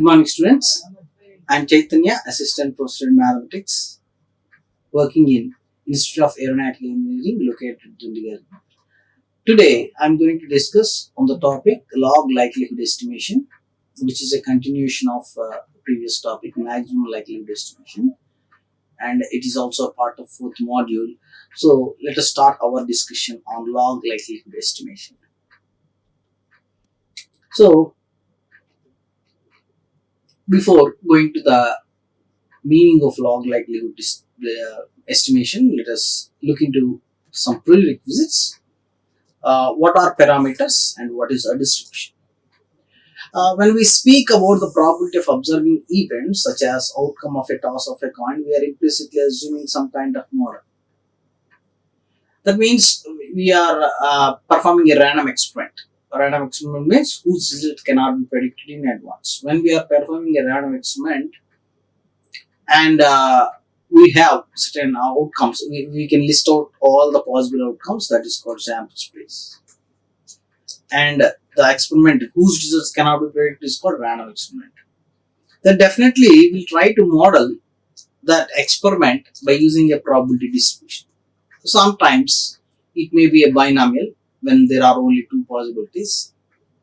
Good morning, students. I'm Chaitanya, Assistant Professor in Mathematics, working in Institute of Aeronautical Engineering located in Dundigal. Today, I'm going to discuss on the topic log likelihood estimation, which is a continuation of the previous topic, maximum likelihood estimation, and it is also a part of fourth module. So, let us start our discussion on log likelihood estimation. So, before going to the meaning of log likelihood estimation, let us look into some prerequisites. What are parameters and what is a distribution? When we speak about the probability of observing events such as outcome of a toss of a coin, we are implicitly assuming some kind of model. That means we are performing a random experiment. A random experiment means whose result cannot be predicted in advance. When we are performing a random experiment, and we have certain outcomes, we can list out all the possible outcomes. That is called sample space. And the experiment whose results cannot be predicted is called random experiment. Then definitely we'll try to model that experiment by using a probability distribution. Sometimes it may be a binomial when there are only two possibilities,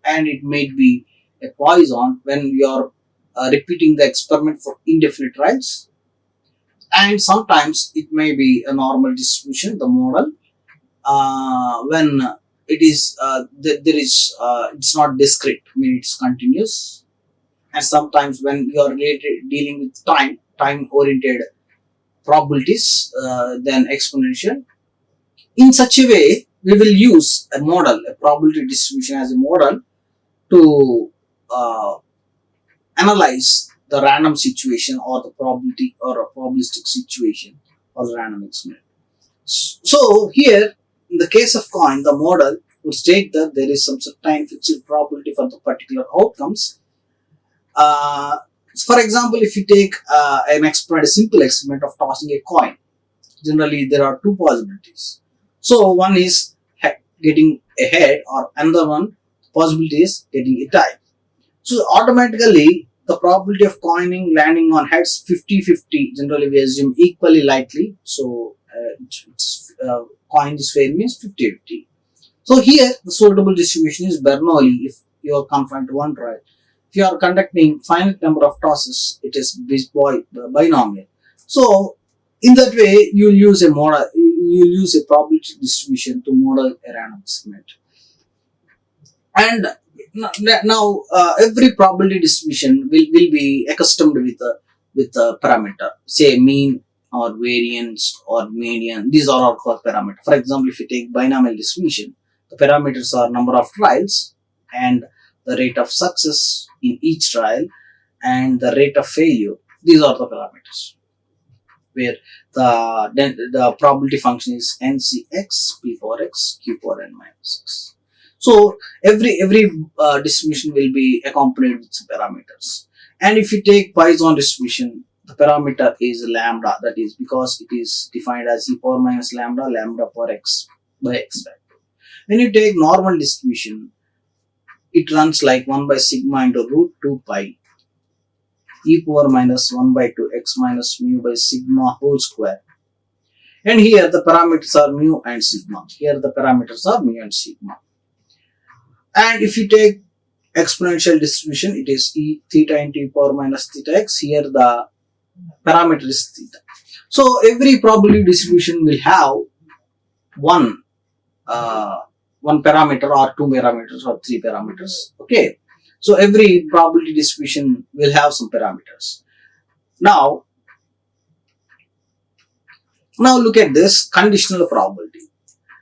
and it may be a Poisson when we are repeating the experiment for indefinite trials. And sometimes it may be a normal distribution, the model, when it is it's not discrete, I mean it's continuous. And sometimes when you are dealing with time oriented probabilities, then exponential. In such a way, we will use a model, a probability distribution as a model to analyze the random situation or the probability or a probabilistic situation or the random experiment. So here, in the case of coin, the model would state that there is some certain fixed probability for the particular outcomes. For example, if you take an experiment, a simple experiment of tossing a coin, generally there are two possibilities. So one is getting a head, or another one possibility is getting a tie. So automatically the probability of coining landing on heads 50-50, generally we assume equally likely. So coin is fair means 50-50. So here the suitable distribution is Bernoulli if you are confined to one trial. If you are conducting finite number of tosses, it is binomial. So in that way you will use a model, you will use a probability distribution to model a random experiment. And now every probability distribution will be accustomed with a parameter, say mean or variance or median. These are all called parameters. For example, if you take binomial distribution, the parameters are number of trials and the rate of success in each trial and the rate of failure. These are the parameters, where the probability function is ncx, p power x, q power n minus x. So every distribution will be accompanied with some parameters. And if you take Poisson distribution, the parameter is lambda. That is because it is defined as e power minus lambda power x by x factor. When you take normal distribution, it runs like 1 by sigma into root 2 pi e power minus 1 by 2 x minus mu by sigma whole square. And here the parameters are mu and sigma. Here the parameters are mu and sigma. And if you take exponential distribution, it is e theta into e power minus theta x. Here the parameter is theta. So every probability distribution will have one parameter or two parameters or three parameters. Okay. So every probability distribution will have some parameters. Now look at this conditional probability.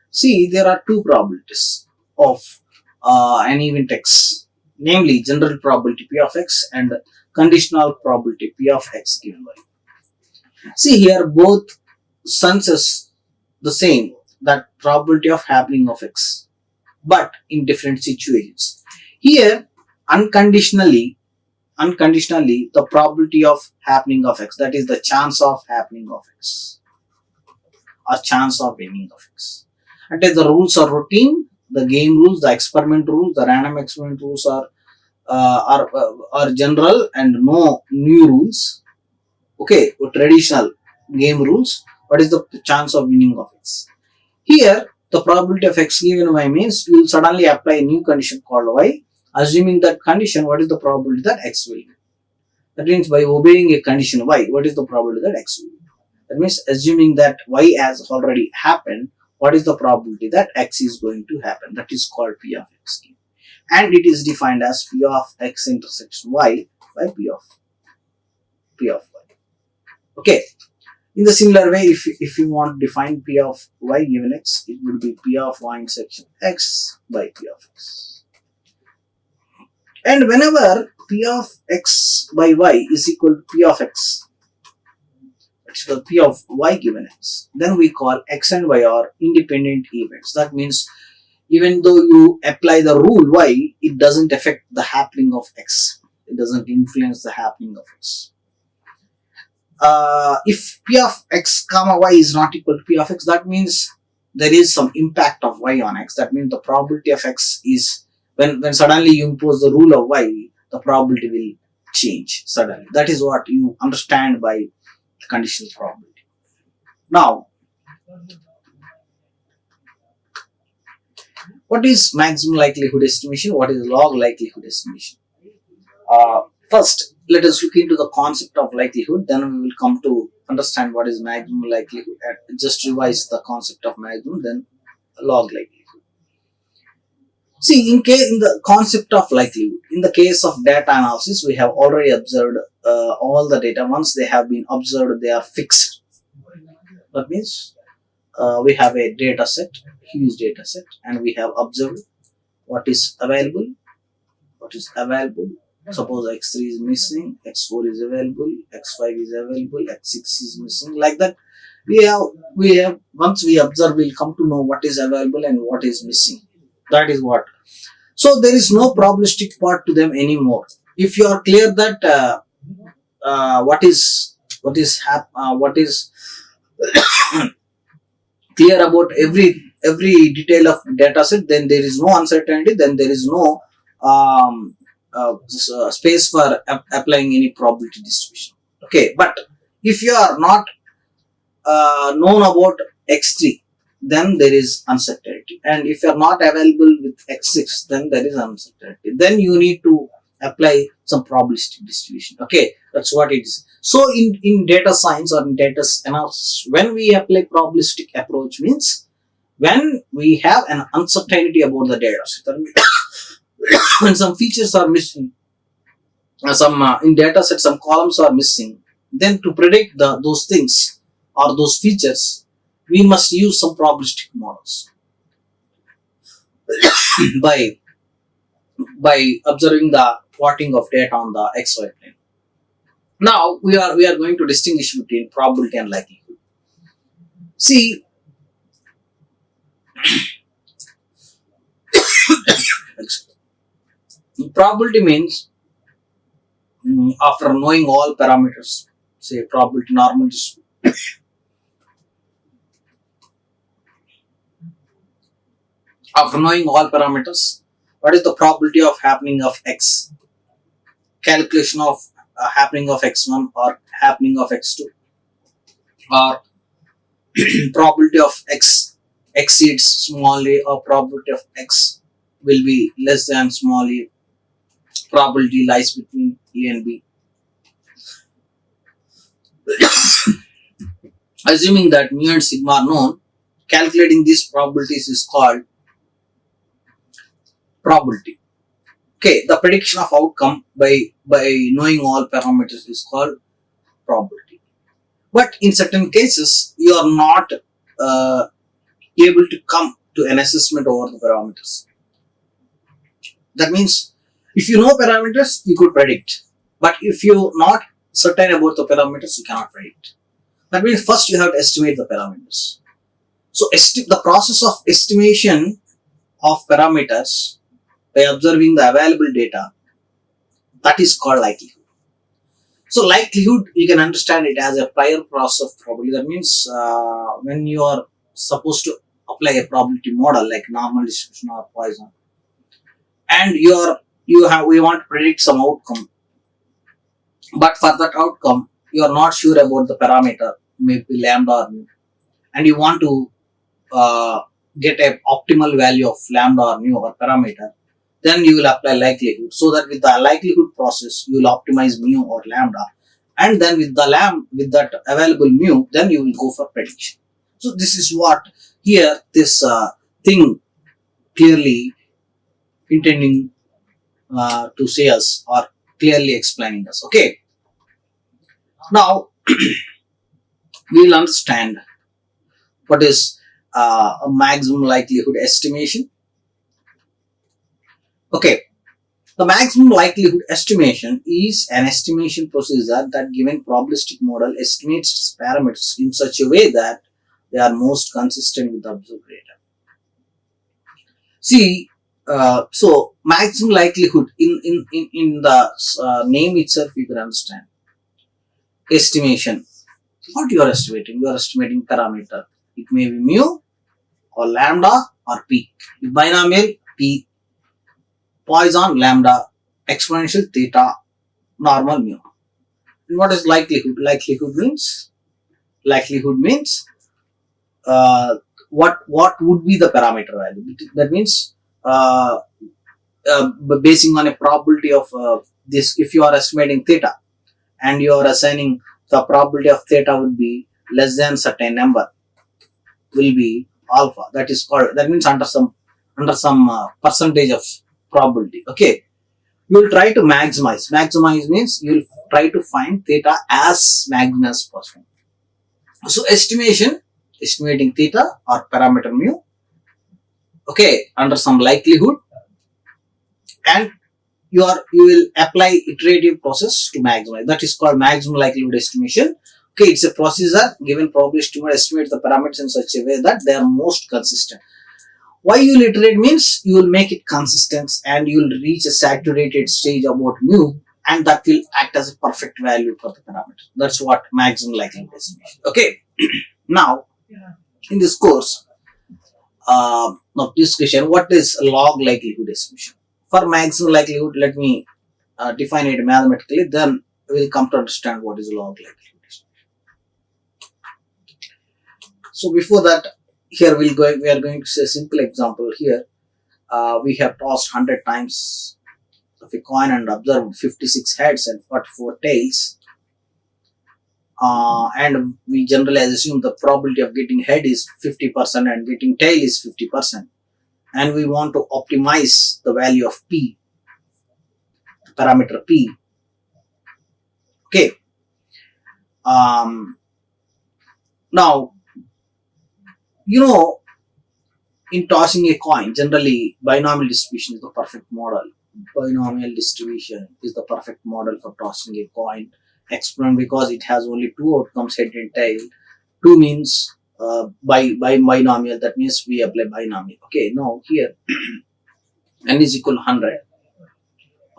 See, there are two probabilities of an event x, namely general probability p of x and conditional probability p of x given by. See here, both senses the same, that probability of happening of x, but in different situations. Here, unconditionally the probability of happening of x, that is the chance of happening of x or chance of winning of x. And the rules are routine, the game rules, the experiment rules, the random experiment rules are are general and no new rules. Okay, traditional game rules. What is the chance of winning of x? Here, the probability of x given y means you will suddenly apply a new condition called y, assuming that condition. What is the probability that x will win? That means by obeying a condition y, what is the probability that x will win? That means assuming that y has already happened, what is the probability that x is going to happen? That is called p of x. And it is defined as p of x intersection y by p of y. Okay. In the similar way, if you want to define p of y given x, it would be p of y intersection x by p of x. And whenever p of x by y is equal to p of x, it's equal to p of y given x, then we call x and y are independent events. That means even though you apply the rule y, it doesn't affect the happening of x. It doesn't influence the happening of x. If p of x comma y is not equal to p of x, that means there is some impact of y on x. That means the probability of x is, when suddenly you impose the rule of y, the probability will change suddenly. That is what you understand by conditional probability. Now, what is maximum likelihood estimation? What is log likelihood estimation? First, let us look into the concept of likelihood, then we will come to understand what is maximum likelihood. Just revise the concept of maximum, then log likelihood. See, in the concept of likelihood, in the case of data analysis, we have already observed all the data. Once they have been observed, they are fixed. That means we have a data set, huge data set, and we have observed what is available. Suppose x3 is missing, x4 is available, x5 is available, x6 is missing. Like that, we have once we observe, we'll come to know what is available and what is missing. That is what. So there is no probabilistic part to them anymore. If you are clear that what is clear about every detail of data set, then there is no uncertainty. Then there is no space for applying any probability distribution. Okay, but if you are not known about x3, then there is uncertainty, and if you are not available with x6, then there is uncertainty. Then you need to apply some probabilistic distribution. Okay, that's what it is. So in data science or in data analysis, when we apply probabilistic approach means when we have an uncertainty about the data set, when some features are missing, in data set some columns are missing, then to predict those things or those features, we must use some probabilistic models by observing the plotting of data on the xy plane. Now we are going to distinguish between probability and likelihood. See, probability means after knowing all parameters, say probability normal distribution, after knowing all parameters, what is the probability of happening of x? Calculation of happening of x1 or happening of x2, or probability of x exceeds small a, or probability of x will be less than small a. Probability lies between a and b. Assuming that mu and sigma are known, calculating these probabilities is called probability. Okay, the prediction of outcome by knowing all parameters is called probability. But in certain cases, you are not able to come to an assessment over the parameters. That means if you know parameters, you could predict. But if you're not certain about the parameters, you cannot predict. That means first you have to estimate the parameters. So the process of estimation of parameters by observing the available data, that is called likelihood. So likelihood, you can understand it as a prior process of probability. That means when you are supposed to apply a probability model like normal distribution or Poisson, and you are we want to predict some outcome, but for that outcome you are not sure about the parameter, maybe lambda or mu, and you want to uh, get a optimal value of lambda or mu or parameter, then you will apply likelihood. So that with the likelihood process you will optimize mu or lambda, and then with the with that available mu, then you will go for prediction. So this is what here this thing clearly intending to say us, or clearly explaining us. Okay, now we will understand what is a maximum likelihood estimation. Okay, the maximum likelihood estimation is an estimation procedure that given probabilistic model estimates its parameters in such a way that they are most consistent with the observed data. See, so maximum likelihood in the name itself you can understand. Estimation. What you are estimating? You are estimating parameter. It may be mu or lambda or p. If binomial, p, Poisson, lambda, exponential, theta, normal, mu. And what is likelihood? Likelihood means what would be the parameter value. That means basing on a probability of this. If you are estimating theta and you are assigning the probability of theta would be less than certain number, will be alpha. That is called, that means under some percentage of probability. Okay, you will try to maximize. Maximize means you will try to find theta as maximum as possible. So estimating theta or parameter mu, okay, under some likelihood, and you will apply iterative process to maximize. That is called maximum likelihood estimation. Okay, it's a procedure given probability to estimate the parameters in such a way that they are most consistent. Why you will iterate means you will make it consistent and you will reach a saturated stage about mu, and that will act as a perfect value for the parameter. That's what maximum likelihood estimation. Okay, now in this course of discussion, what is log likelihood estimation? For maximum likelihood, let me define it mathematically, then we will come to understand what is log likelihood estimation. So before that, here we are going to say a simple example. Here we have tossed 100 times of a coin and observed 56 heads and 44 tails. And we generally assume the probability of getting head is 50% and getting tail is 50%. And we want to optimize the value of p, parameter p. Okay. Now, in tossing a coin, generally binomial distribution is the perfect model. Binomial distribution is the perfect model for tossing a coin. Exponent, because it has only two outcomes, head and tail. 2 means by binomial, that means we apply binomial. Okay, now here n is equal to 100.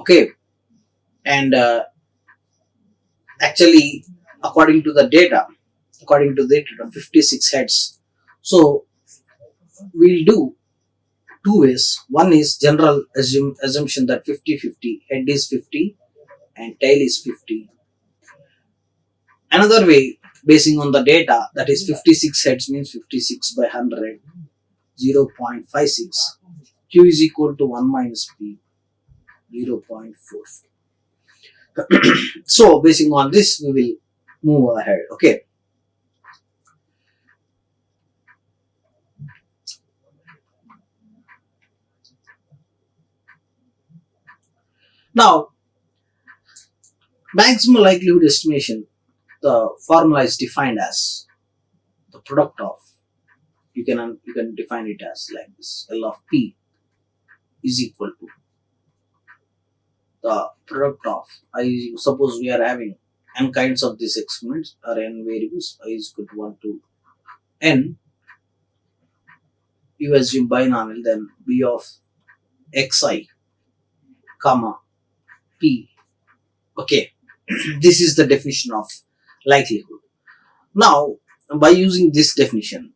Okay, and actually according to the data 56 heads. So we'll do two ways. One is general assumption that 50-50, head is 50 and tail is 50. Another way, basing on the data, that is 56 heads means 56 by 100, 0.56. Q is equal to 1 minus P, 0.44. So basing on this, we will move ahead. Okay. Now, maximum likelihood estimation, the formula is defined as the product of, you can define it as like this: L of P is equal to the product of, I suppose we are having n kinds of these experiments or n variables, I is equal to 1 to n. You assume binomial, then b of xi comma p. Okay, this is the definition of likelihood. Now, by using this definition,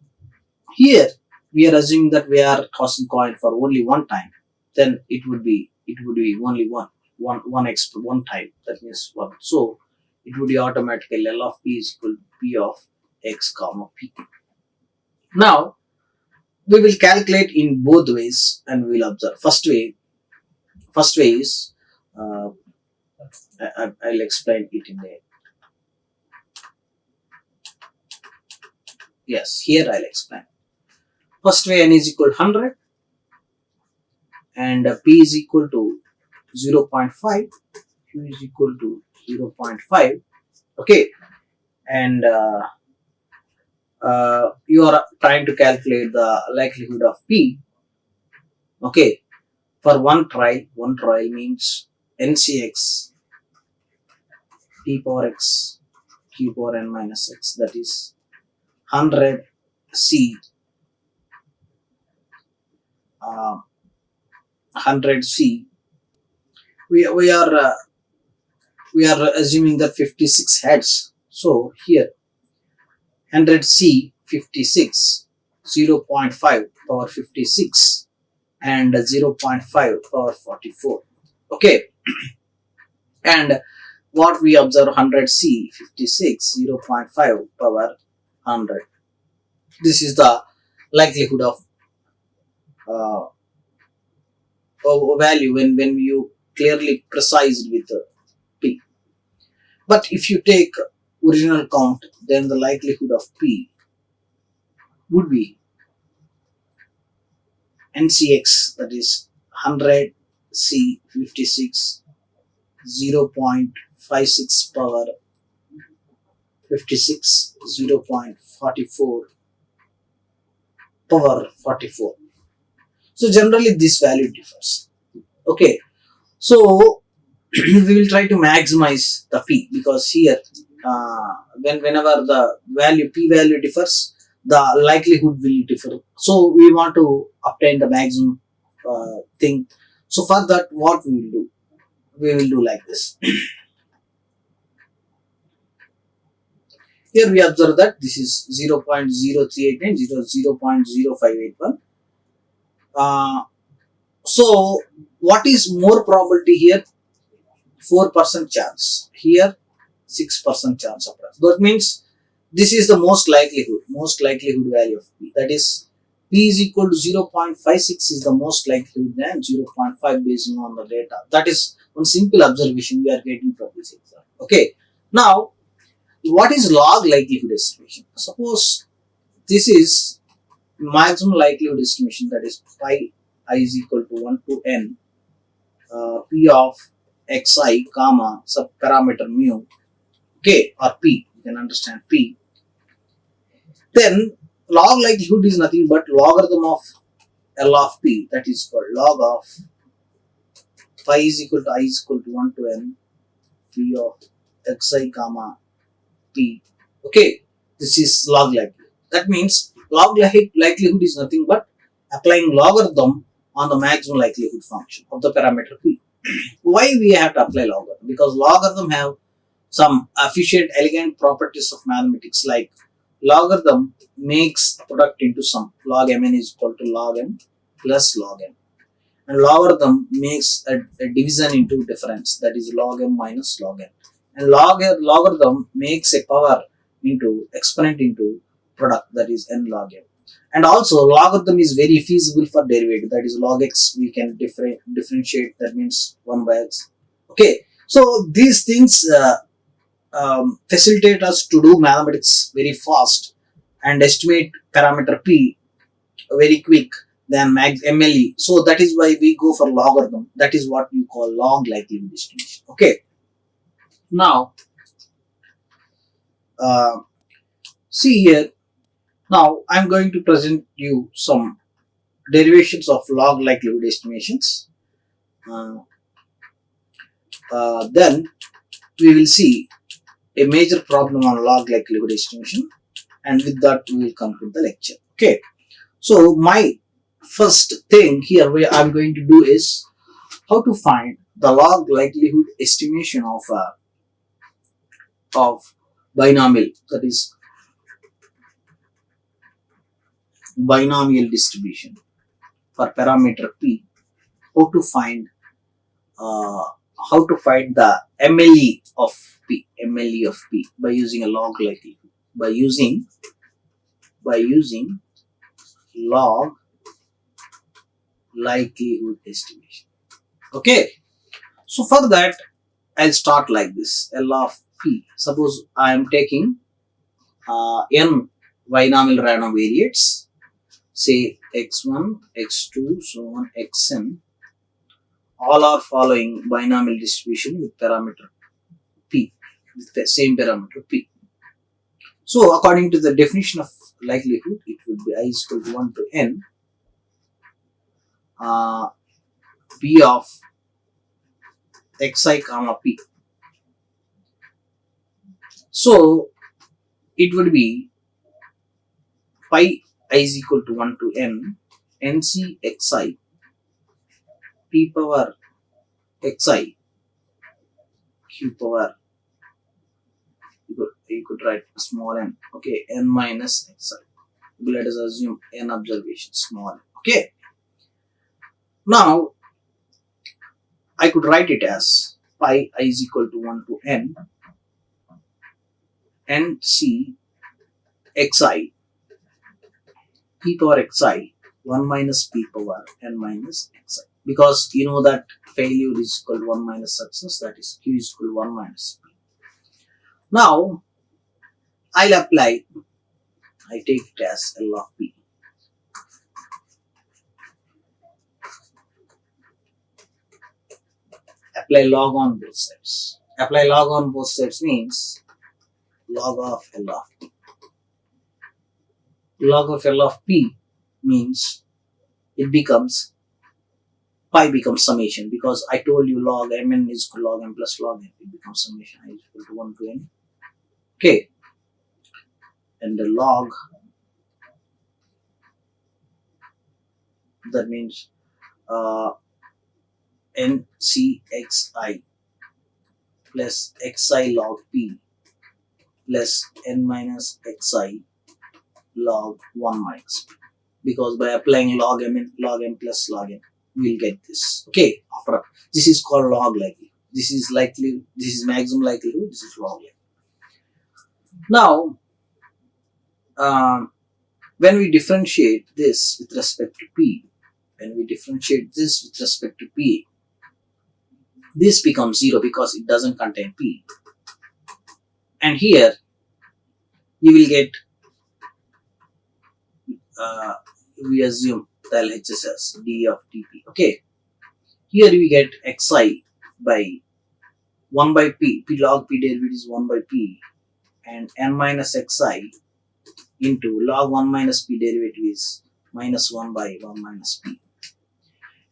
here we are assuming that we are tossing coin for only one time, then it would be it would be only one type, that means one. So it would be automatically L of P is equal to P of X comma P. Now we will calculate in both ways and we will observe. First way is I'll explain it in the yes, here I'll explain. First way, n is equal to 100 and p is equal to 0.5, q is equal to 0.5. Okay, and you are trying to calculate the likelihood of p. Okay, for one trial means ncx p power x q power n minus x, that is 100 c 100 c. We are assuming that 56 heads. So here 100 c 56, 0.5 power 56 and 0.5 power 44. Okay, and what we observe 100 c 56, 0.5 power 100. This is the likelihood of value when you clearly precised with p. But if you take original count, then the likelihood of p would be ncx, that is 100 c 56, 0.56 power 56, 0.44 power 44. So generally this value differs. Okay, so we will try to maximize the p, because here whenever the p value differs, the likelihood will differ. So we want to obtain the maximum thing. So for that, what we will do? We will do like this. Here we observe that this is 0.0389, 0.0581. So what is more probability here? 4% chance. Here 6% chance of that. That means this is the most likelihood value of p. That is, p is equal to 0.56 is the most likelihood than 0.5 based on the data. That is one simple observation we are getting from this example. Okay. Now, what is log likelihood estimation? Suppose this is maximum likelihood estimation, that is pi I is equal to 1 to n p of xi comma sub parameter mu, k, or p, you can understand p. Then log likelihood is nothing but logarithm of L of p, that is called log of pi is equal to I is equal to 1 to n p of xi comma p. Okay, this is log likelihood. That means log likelihood is nothing but applying logarithm on the maximum likelihood function of the parameter p. Why we have to apply logarithm? Because logarithm have some efficient, elegant properties of mathematics, like logarithm makes a product into sum. Log mn is equal to log m plus log n. And logarithm makes a division into difference, that is log m minus log n. And logarithm makes a power into exponent into product, that is n log m. And also logarithm is very feasible for derivative, that is log x we can differentiate, that means 1 by x. Okay, so these things facilitate us to do mathematics very fast and estimate parameter p very quick than MLE. So that is why we go for logarithm. That is what we call log likelihood estimation. Okay. Now, see here. Now I'm going to present you some derivations of log likelihood estimations. Then we will see a major problem on log likelihood estimation, and with that we will conclude the lecture. Okay. So my first thing here I'm going to do is how to find the log likelihood estimation of binomial, that is binomial distribution for parameter p. How to find uh, how to find the MLE of P, MLE of P by using a log likelihood, by using log likelihood estimation. Okay, so for that I'll start like this: L of P. Suppose I am taking n binomial random variates, say x1, x2, so on, xn. All are following binomial distribution with parameter p, with the same parameter p. So according to the definition of likelihood, it would be I is equal to 1 to n p of xi comma p. So it would be pi I is equal to 1 to n nc xi p power xi q power, you could write small n, okay, n minus xi. Let us assume n observations, small n. Okay, now I could write it as pi I is equal to 1 to n nc xi p power xi 1 minus p power n minus xi, because you know that failure is equal to 1 minus success, that is q is equal to 1 minus p. Now I'll apply, I take it as L of p. Apply log on both sides. Apply log on both sides means log of L of p. Log of L of p means it becomes, pi becomes summation, because I told you log mn is equal to log m plus log n. It becomes summation I is equal to 1 to n. Okay, and the log, that means ncxi plus xi log p plus n minus xi log 1 minus p, because by applying log m plus log n we'll get this. Okay, after this is called log likelihood. This is likely, this is maximum likelihood, this is log likelihood. Now when we differentiate this with respect to p, this becomes 0 because it doesn't contain p, and here you will get we assume the LHS as d of dp. Okay, here we get xi by 1 by p log p derivative is 1 by p, and n minus xi into log 1 minus p derivative is minus 1 by 1 minus p.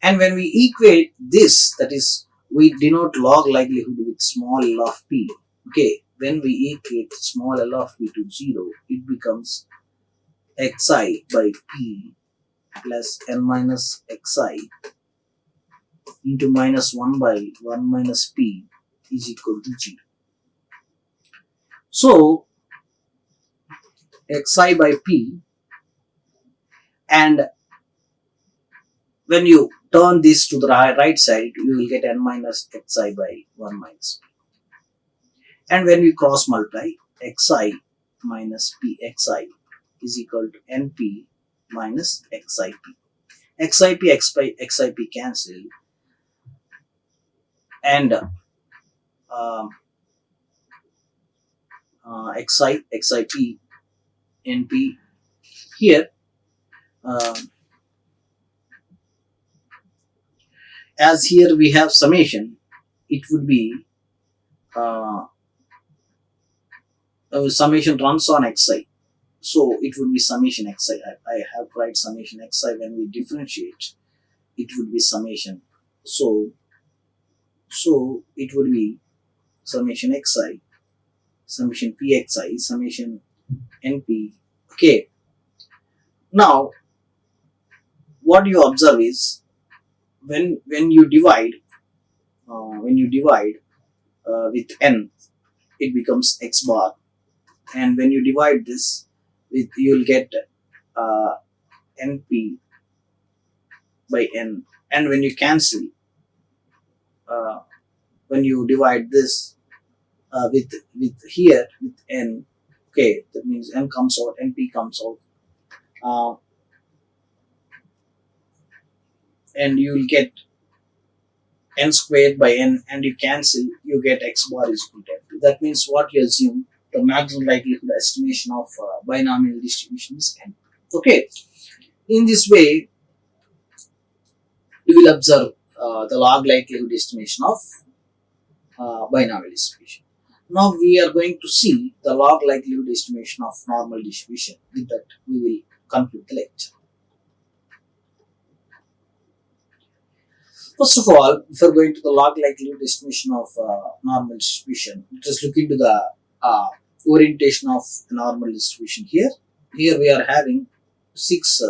And when we equate this, that is, we denote log likelihood with small l of p. Okay, when we equate small l of p to 0, it becomes xi by p plus n minus xi into minus 1 by 1 minus p is equal to 0. So xi by p, and when you turn this to the right side, you will get n minus xi by 1 minus p. And when we cross multiply, xi minus pxi is equal to np minus xip. Xip cancel, and xip np here, as here we have summation, it would be summation runs on xi, so it would be summation xi. I have write summation xi. When we differentiate, it would be summation, so it would be summation xi, summation pxi, summation np. Okay, now what you observe is when you divide with n, it becomes x bar, and when you divide this with, you will get np by n, and when you cancel uh, when you divide this with here with n, okay, that means n comes out, np comes out, uh, and you will get n squared by n, and you cancel, you get x bar is equal to n2. That means what you assume, the maximum likelihood estimation of binomial distribution is n. Okay, in this way you will observe the log likelihood estimation of binomial distribution. Now we are going to see the log likelihood estimation of normal distribution. With that we will conclude the lecture. First of all, before going to the log likelihood estimation of normal distribution, just look into the orientation of normal distribution here. Here we are having 6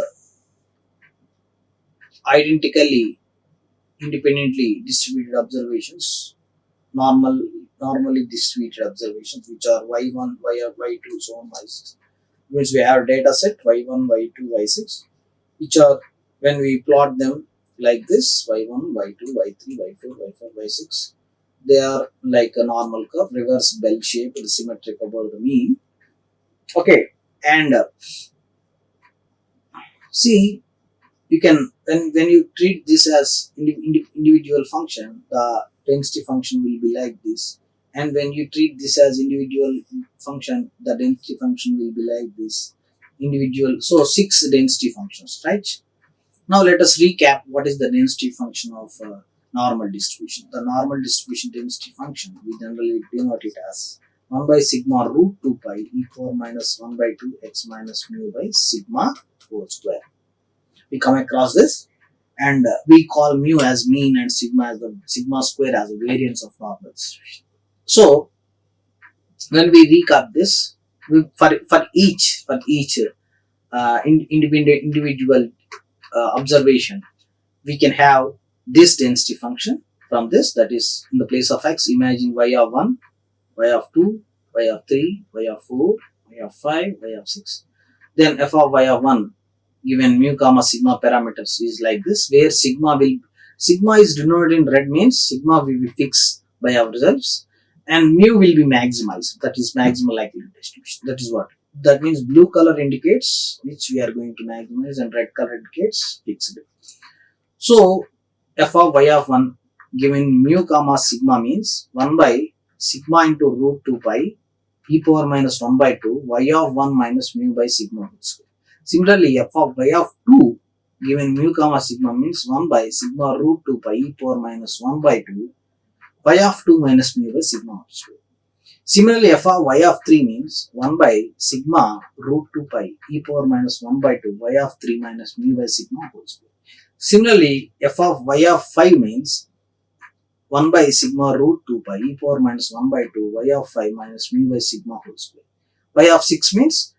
identically independently distributed observations, normally distributed observations, which are y1, y2, so on, y6. Means we have a data set y1, y2, y6, which are, when we plot them like this, y1, y2, y3, y4, y5, y6, they are like a normal curve, reverse bell shape, symmetric above the mean. Okay, and see, you can, when you treat this as individual function, the density function will be like this, and when you treat this as individual function, the density function will be like this, individual. So 6 density functions, right? Now let us recap what is the density function of normal distribution. The normal distribution density function, we generally denote it as 1 by sigma root 2 pi e power minus 1 by 2 x minus mu by sigma whole square. We come across this, and we call mu as mean and sigma as the sigma square as a variance of normal distribution. So when we recap this, for each individual observation, we can have this density function from this, that is, in the place of x, imagine y of 1, y of 2, y of 3, y of 4, y of 5, y of 6. Then f of y of 1 given mu comma sigma parameters is like this, where sigma is denoted in red, means sigma will be fixed by ourselves, and mu will be maximized, that is maximal likelihood distribution. That is what that means. Blue color indicates which we are going to maximize, and red color indicates fixed. So f of y of 1 given mu comma sigma means 1 by sigma into root 2 pi e power minus 1 by 2 y of 1 minus mu by sigma whole square. Similarly, f of y of 2 given mu comma sigma means 1 by sigma root 2 pi e power minus 1 by 2 y of 2 minus mu by sigma whole square. Similarly, f of y of 3 means 1 by sigma root 2 pi e power minus 1 by 2 y of 3 minus mu by sigma whole square. Similarly, f of y of 5 means 1 by sigma root 2 pi e power minus 1 by 2 y of 5 minus mu by sigma whole square. Y of 6 means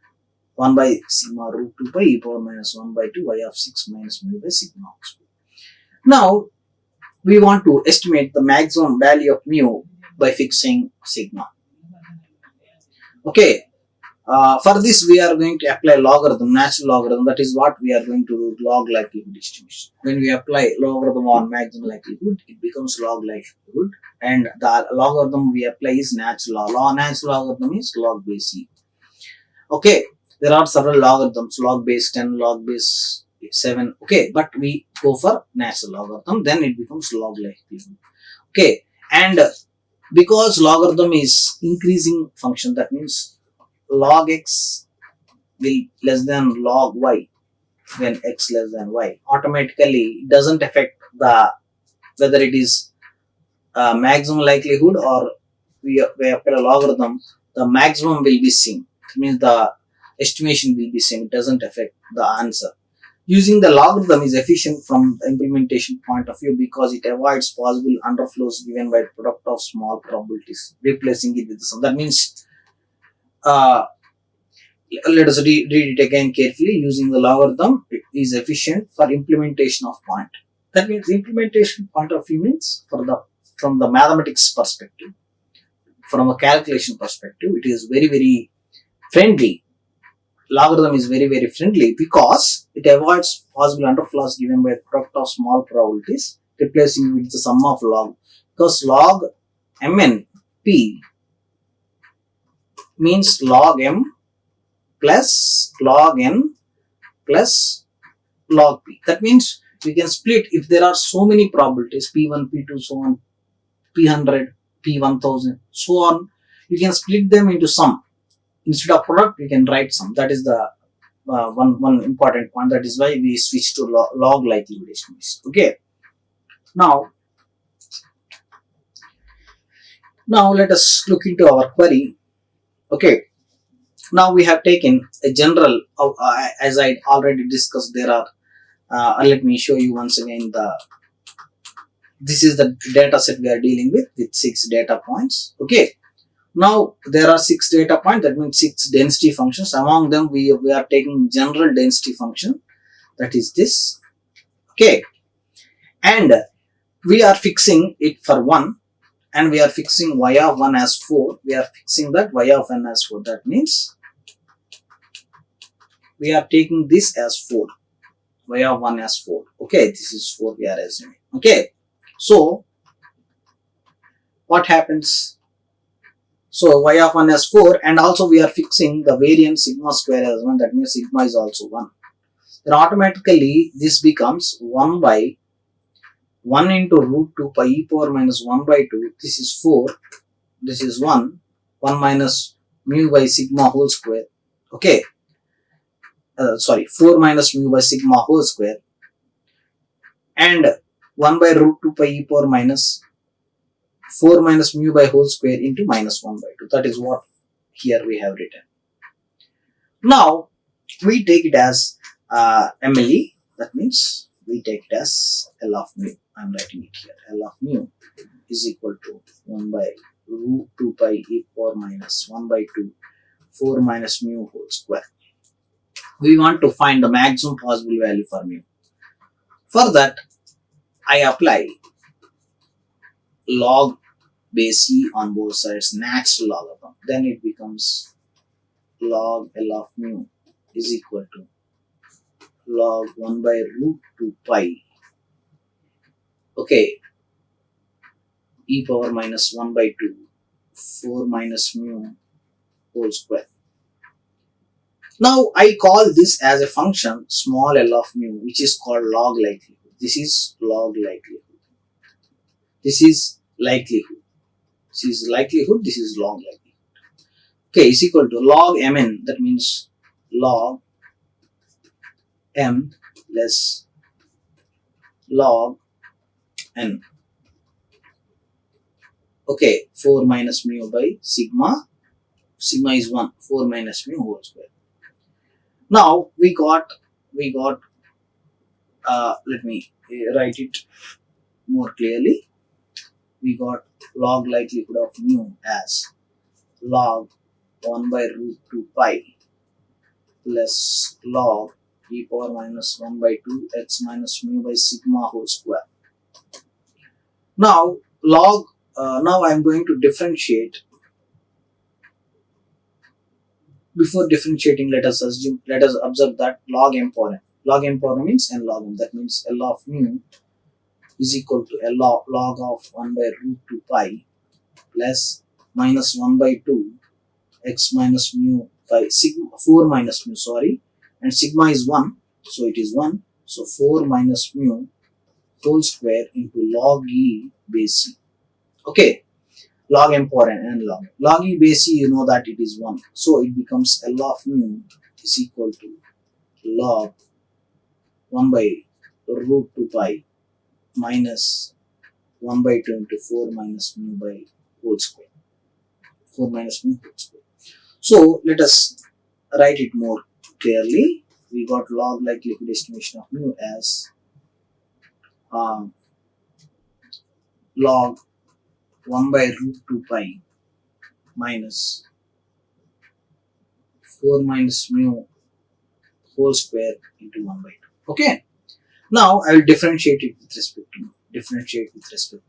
1 by sigma root 2 pi e power minus 1 by 2 y of 6 minus mu by sigma whole square. Now, we want to estimate the maximum value of mu by fixing sigma. Okay, for this we are going to apply logarithm, natural logarithm. That is what we are going to do, log likelihood distribution. When we apply logarithm on maximum likelihood, it becomes log likelihood, and the logarithm we apply is natural law. Natural logarithm is log base e. Okay, there are several logarithms, log base 10, log base 7. Okay, but we go for natural logarithm, then it becomes log likelihood. Okay, and because logarithm is increasing function, that means log x will less than log y when x less than y. Automatically, it doesn't affect the whether it is maximum likelihood or we apply a logarithm. The maximum will be same. It means the estimation will be same. It doesn't affect the answer. Using the logarithm is efficient from the implementation point of view because it avoids possible underflows given by product of small probabilities, replacing it with the sum. That means, let us read it again carefully. Using the logarithm, it is efficient for implementation of point. That means implementation point of view means from the mathematics perspective, from a calculation perspective, it is very friendly. Logarithm is very friendly because it avoids possible underflows given by product of small probabilities, replacing with the sum of log. because log mn p means log m plus log n plus log p. That means we can split if there are so many probabilities p1, p2, so on, p100, p1000, so on. You can split them into sum. Instead of product, you can write sum. That is the one important point. That is why we switch to log likelihood estimation. Okay. Now let us look into our query. Okay. Now we have taken a general, as I already discussed, there are, let me show you once again this is the data set we are dealing with 6 data points. Okay. Now there are 6 data points, that means 6 density functions. Among them we are taking general density function, that is this. Okay. And we are fixing it for 1, and we are fixing y of 1 as 4. We are fixing that y of n as 4. That means we are taking this as 4, y of 1 as 4. Okay, this is 4 we are assuming. Okay, so what happens? So y of 1 as 4, and also we are fixing the variance sigma square as 1. That means sigma is also 1. Then automatically this becomes 1 by 1 into root 2 pi e power minus 1 by 2. This is 4. This is 1. 1 minus mu by sigma whole square. Okay. 4 minus mu by sigma whole square. And 1 by root 2 pi e power minus 4 minus mu by whole square into minus 1 by 2. That is what here we have written. Now we take it as MLE. That means we take it as L of mu. I am writing it here. L of mu is equal to 1 by root 2 pi e power minus 1 by 2 4 minus mu whole square. We want to find the maximum possible value for mu. For that, I apply log base e on both sides, natural logarithm. Then it becomes log L of mu is equal to log 1 by root 2 pi, okay, e power minus 1 by 2 4 minus mu whole square. Now I call this as a function small l of mu, which is called log likelihood. This is log likelihood. This is likelihood. This is likelihood. This is log likelihood. Okay, is equal to log mn. That means log m less log n. Okay, 4 minus mu by sigma. Sigma is 1. 4 minus mu whole square. Now we got let me write it more clearly. We got log likelihood of mu as log 1 by root 2 pi plus log e power minus 1 by 2 x minus mu by sigma whole square. Now now I am going to differentiate. Before differentiating, let us observe that log m power n. Log m power n means n log m. That means L of mu is equal to log of 1 by root 2 pi plus minus 1 by 2 x minus mu by sigma 4 minus mu, and sigma is 1, so it is 1. So 4 minus mu whole square into log e base c. Okay. Log m power n and log e base c, you know that it is 1. So it becomes L of mu is equal to log 1 by root 2 pi minus 1 by 2 into 4 minus mu by whole square. 4 minus mu whole square. So let us write it more clearly. We got log likelihood estimation of mu as log 1 by root 2 pi minus 4 minus mu whole square into 1 by 2. Okay. Now I will differentiate it with respect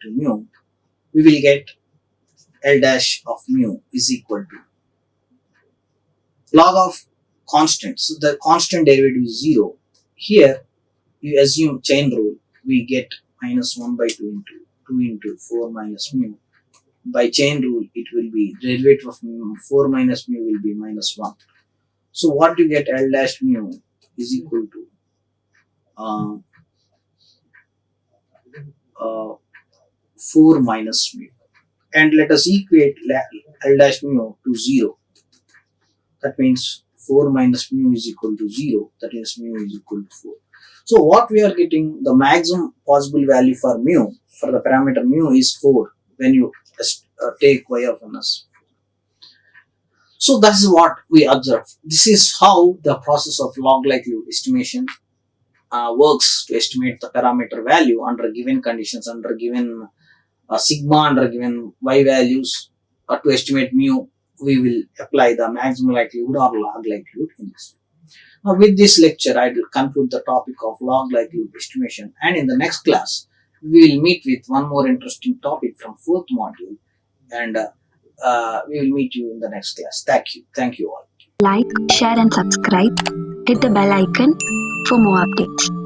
to mu. We will get L dash of mu is equal to log of constant. So the constant derivative is 0. Here you assume chain rule. We get minus 1 by 2 into 2 into 4 minus mu. By chain rule, it will be derivative of 4 minus mu will be minus 1. So what you get, L dash mu is equal to uh, 4 minus mu. And let us equate L dash mu to 0. That means 4 minus mu is equal to 0. That is mu is equal to 4. So what we are getting, the maximum possible value for mu, for the parameter mu is 4 when you take y of n as. So that is what we observe. This is how the process of log likelihood estimation works to estimate the parameter value under given conditions, under given sigma, under given y values. To estimate mu, we will apply the maximum likelihood or log likelihood in this. Now with this lecture, I will conclude the topic of log likelihood estimation, and in the next class, we will meet with one more interesting topic from 4th module, and we will meet you in the next class. Thank you. Thank you all. Like, share and subscribe. Hit the bell icon for more updates.